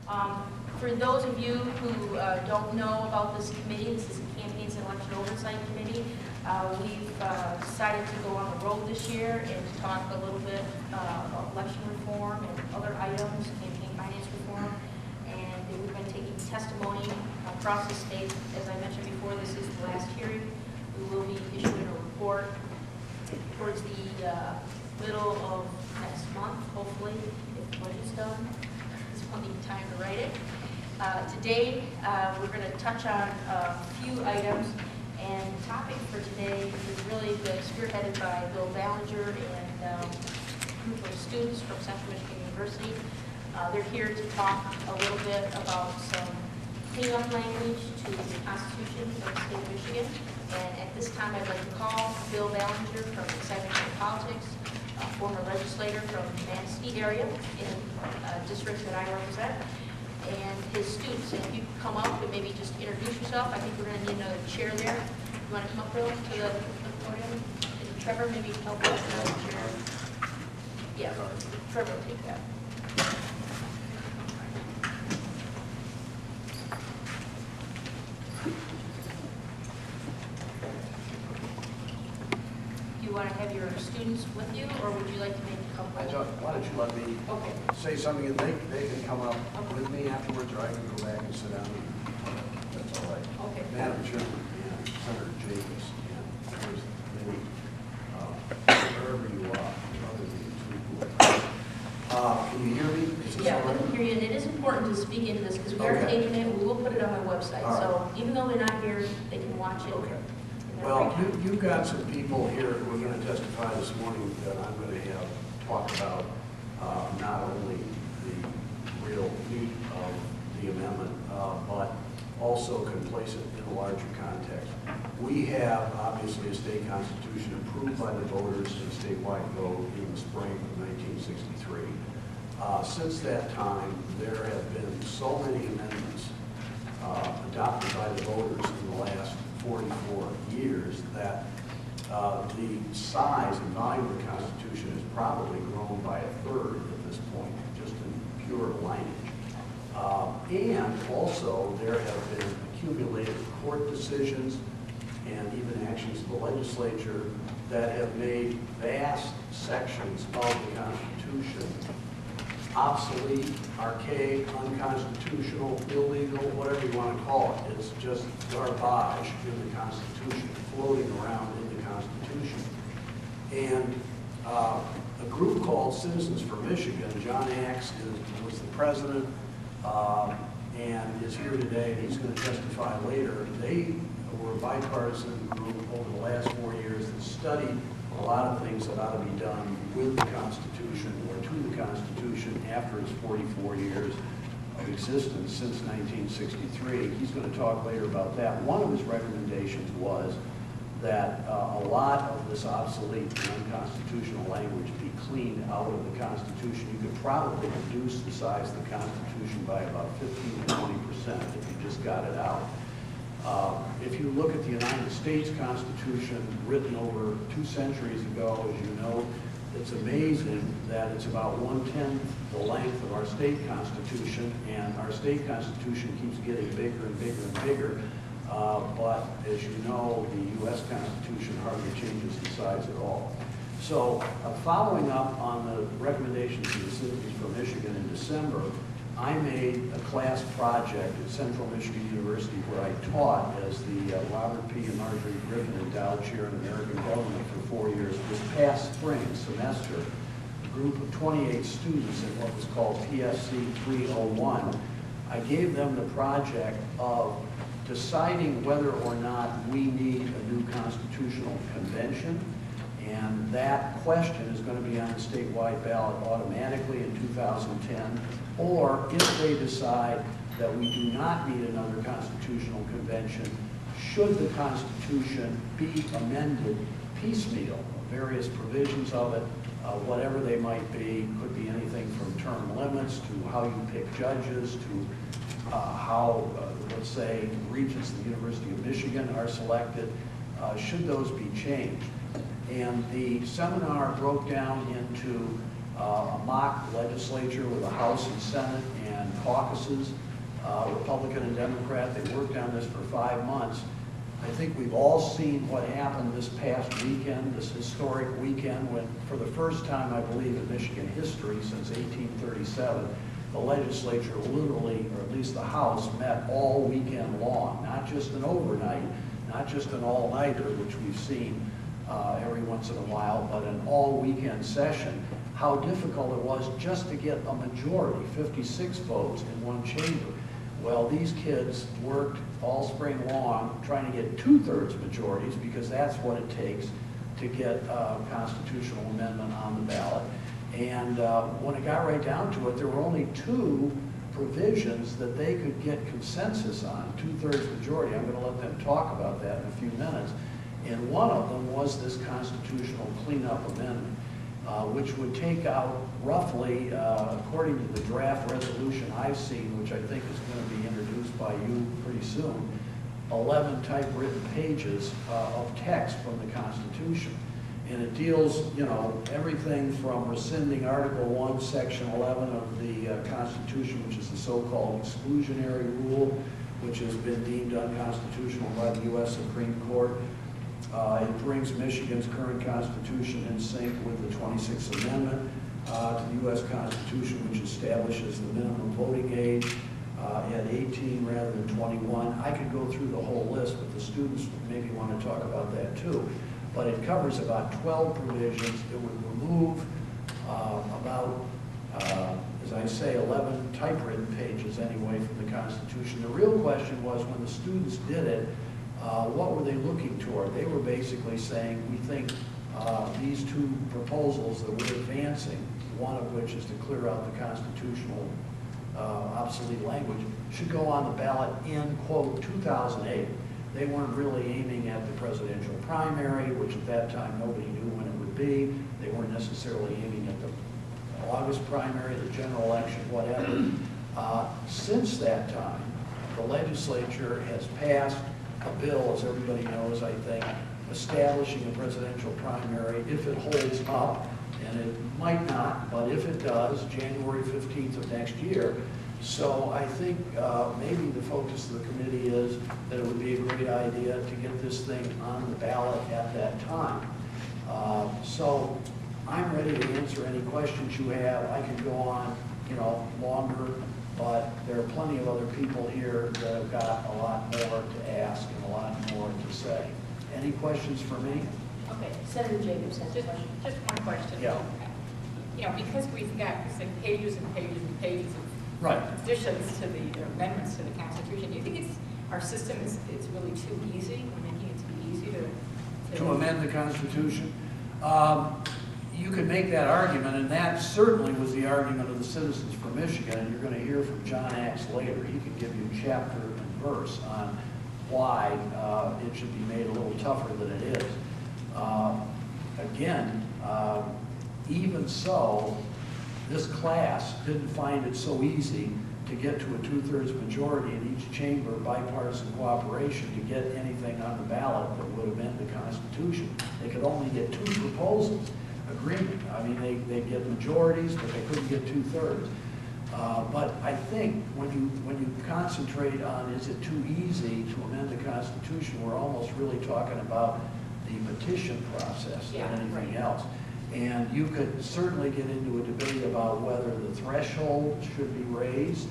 For those of you who don't know about this committee, this is the Campaigns and Election Oversight Committee. We've decided to go on the road this year and talk a little bit about election reform and other items, campaign finance reform. And we've been taking testimony across the state. As I mentioned before, this is the last hearing. We will be issuing a report towards the middle of next month, hopefully, if the budget's done. There's plenty of time to write it. Today, we're going to touch on a few items, and the topic for today is really spearheaded by Bill Ballinger and a group of students from Central Michigan University. They're here to talk a little bit about some cleanup language to the Constitution of the state of Michigan. And at this time, I'd like to call Bill Ballinger from Sept Politics, a former legislator from the McManus area in a district that I represent, and his students. And if you could come up and maybe just introduce yourself. I think we're going to need another chair there. You want to come up, Bill, to the podium? And Trevor, maybe help us with the chair. Yeah, Trevor will take that. Do you want to have your students with you, or would you like to make a couple? Why don't you let me say something, and they can come up with me afterwards, or I can go back and sit down. That's all right. Okay. Madam Chairman and Senator Jacobs and members of the committee, wherever you are, other than can you hear me? Yeah, I can hear you, and it is important to speak into this because we are taping it. We will put it on our website, so even though they're not here, they can watch it. Okay. Well, you've got some people here who are going to testify this morning that I'm going to have talk about not only the real meat of the amendment, but also can place it in a larger context. We have, obviously, a state constitution approved by the voters in a statewide vote in the spring of 1963. Since that time, there have been so many amendments adopted by the voters in the last 44 years that the size and volume of the Constitution has probably grown by a third at this point, just in pure language. And also, there have been accumulated court decisions and even actions of the legislature that have made vast sections of the Constitution obsolete, archaic, unconstitutional, illegal, whatever you want to call it. It's just garbage in the Constitution, floating around in the Constitution. And a group called Citizens for Michigan, John Axe was the president and is here today, and he's going to testify later. They were a bipartisan group over the last 4 years that studied a lot of things that ought to be done with the Constitution or to the Constitution after its 44 years of existence since 1963. He's going to talk later about that. One of his recommendations was that a lot of this obsolete and unconstitutional language be cleaned out of the Constitution. You could probably reduce the size of the Constitution by about 15 to 20% if you just got it out. If you look at the United States Constitution, written over 2 centuries ago, as you know, it's amazing that it's about 1/10 the length of our state constitution, and our state constitution keeps getting bigger and bigger and bigger. But as you know, the U.S. Constitution hardly changes the size at all. So following up on the recommendations of the Citizens for Michigan in December, I made a class project at Central Michigan University where I taught as the Robert P. and Marjorie Griffin Endowed Chair in American Government for 4 years. This past spring semester, a group of 28 students in what was called PSC 301, I gave them the project of deciding whether or not we need a new constitutional convention. And that question is going to be on the statewide ballot automatically in 2010. Or if they decide that we do not need another constitutional convention, should the Constitution be amended piecemeal, various provisions of it, whatever they might be, could be anything from term limits to how you pick judges to how, let's say, regents of the University of Michigan are selected, should those be changed. And the seminar broke down into a mock legislature with a House and Senate and caucuses, Republican and Democrat. They worked on this for 5 months. I think we've all seen what happened this past weekend, this historic weekend, when for the first time, I believe, in Michigan history since 1837, the legislature literally, or at least the House, met all weekend long, not just an overnight, not just an all-nighter, which we've seen every once in a while, but an all-weekend session. How difficult it was just to get a majority, 56 votes in one chamber. Well, these kids worked all spring long trying to get 2/3 majorities, because that's what it takes to get a constitutional amendment on the ballot. And when it got right down to it, there were only 2 provisions that they could get consensus on, 2/3 majority. I'm going to let them talk about that in a few minutes. And one of them was this constitutional cleanup amendment, which would take out roughly, according to the draft resolution I've seen, which I think is going to be introduced by you pretty soon, 11 typewritten pages of text from the Constitution. And it deals, you know, everything from rescinding Article 1, Section 11 of the Constitution, which is the so-called exclusionary rule, which has been deemed unconstitutional by the U.S. Supreme Court. It brings Michigan's current Constitution in sync with the 26th Amendment to the U.S. Constitution, which establishes the minimum voting age at 18 rather than 21. I could go through the whole list, but the students maybe want to talk about that too. But it covers about 12 provisions. It would remove about, as I say, 11 typewritten pages anyway from the Constitution. The real question was, when the students did it, what were they looking toward? They were basically saying, we think these 2 proposals that we're advancing, one of which is to clear out the constitutional obsolete language, should go on the ballot in, quote, 2008. They weren't really aiming at the presidential primary, which at that time nobody knew when it would be. They weren't necessarily aiming at the August primary, the general election, whatever. Since that time, the legislature has passed a bill, as everybody knows, I think, establishing a presidential primary if it holds up, and it might not, but if it does, January 15th of next year. So I think maybe the focus of the committee is that it would be a great idea to get this thing on the ballot at that time. So I'm ready to answer any questions you have. I can go on, you know, longer, but there are plenty of other people here that have got a lot more to ask and a lot more to say. Any questions for me? Okay, Senator Jacobs has a question. Just one question. Yeah. You know, because we've got pages and pages and pages of additions to the amendments to the Constitution, do you think our system is really too easy? We're making it too easy to amend the Constitution? You could make that argument, and that certainly was the argument of the citizens for Michigan, and you're going to hear from John Axe later. He can give you chapter and verse on why it should be made a little tougher than it is. Again, even so, this class didn't find it so easy to get to a 2/3 majority in each chamber, bipartisan cooperation, to get anything on the ballot that would amend the Constitution. They could only get 2 proposals, agreement. I mean, they'd get majorities, but they couldn't get 2/3. But I think when you concentrate on, is it too easy to amend the Constitution, we're almost really talking about the petition process than anything else. And you could certainly get into a debate about whether the threshold should be raised